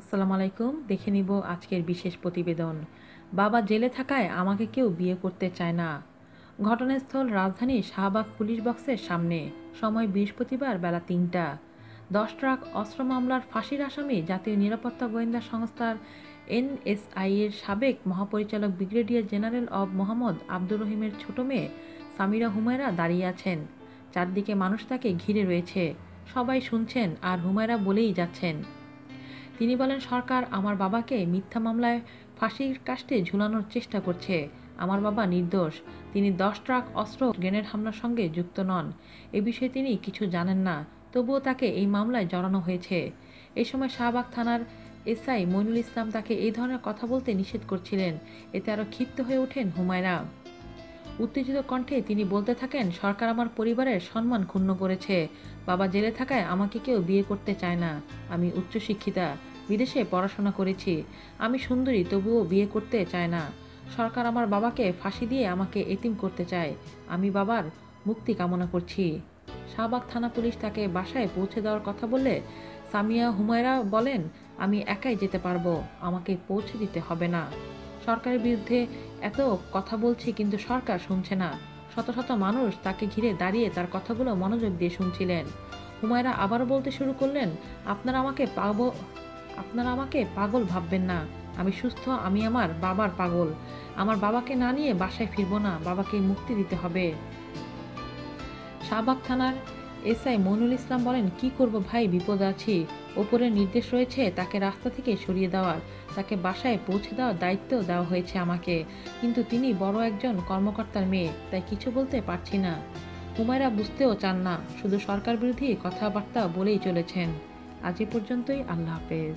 আসসালামু আলাইকুম। দেখে নিব আজকের বিশেষ প্রতিবেদন। বাবা জেলে থাকায় আমাকে কেউ বিয়ে করতে চায় না। ঘটনাস্থল রাজধানীর শাহবাগ পুলিশ বক্সের সামনে। সময় বৃহস্পতিবার বেলা ৩টা। ১০ ট্রাক অস্ত্র মামলার ফাঁসির আসামি জাতীয় নিরাপত্তা গোয়েন্দা সংস্থার এনএসআই এর সাবেক মহাপরিচালক brigadier general of Mohammad Abdur রহিমের ছোট মেয়ে সামিরা হুমায়রা দাঁড়িয়ে আছেন। চারদিকে মানুষ তাকে ঘিরে রয়েছে। সবাই শুনছেন আর হুমায়রা বলেই যাচ্ছেন। তিনি বলেন, সরকার আমার বাবাকে মিথ্যা মামলায় ফাঁসির কাস্টে ঝুলানোর চেষ্টা করছে। আমার বাবা নির্দোষ। তিনি ১০ ট্রাক অস্ত্র গ্রেনেড হামলার সঙ্গে যুক্ত নন। এ বিষয়ে তিনি কিছু জানেন না, তবুও তাকে এই মামলায় জড়ানো হয়েছে। এ সময় শাহবাগ থানার এসআই মইনুল ইসলাম তাকে এই ধরনের কথা বলতে নিষেধ করছিলেন। এতে আরও ক্ষিপ্ত হয়ে ওঠেন হুমায়রা। উত্তেজিত কণ্ঠে তিনি বলতে থাকেন, সরকার আমার পরিবারের সম্মান ক্ষুণ্ণ করেছে। বাবা জেলে থাকায় আমাকে কেউ বিয়ে করতে চায় না। আমি উচ্চশিক্ষিতা, বিদেশে পড়াশোনা করেছি। আমি সুন্দরী, তবুও বিয়ে করতে চায় না। সরকার আমার বাবাকে ফাঁসি দিয়ে আমাকে এতিম করতে চায়। আমি বাবার মুক্তি কামনা করছি। শাহবাগ থানা পুলিশ তাকে বাসায় পৌঁছে দেওয়ার কথা বললে সামিয়া হুমায়রা বলেন, আমি একাই যেতে পারবো, আমাকে পৌঁছে দিতে হবে না। সরকারের বিরুদ্ধে এত কথা বলছি, কিন্তু সরকার শুনছে না। শত শত মানুষ তাকে ঘিরে দাঁড়িয়ে তার কথাগুলো মনোযোগ দিয়ে শুনছিলেন। হুমায়রা আবারও বলতে শুরু করলেন, আপনারা আমাকে পাগল ভাববেন না। আমি সুস্থ, আমি আমার বাবার পাগল। আমার বাবাকে না নিয়ে বাসায় ফিরবো না। বাবাকে মুক্তি দিতে হবে। শাহবাগ থানার এসআই মইনুল ইসলাম বলেন, কি করব ভাই, বিপদে আছি। ওপরের নির্দেশ রয়েছে তাকে রাস্তা থেকে সরিয়ে দেওয়ার, তাকে বাসায় পৌঁছে দেওয়ার দায়িত্ব দেওয়া হয়েছে আমাকে। কিন্তু তিনি বড় একজন কর্মকর্তার মেয়ে, তাই কিছু বলতে পারছি না। হুমায়রা বুঝতেও চান না, শুধু সরকার বিরোধী কথাবার্তা বলেই চলেছেন। আজ এ পর্যন্তই। আল্লাহ হাফেজ।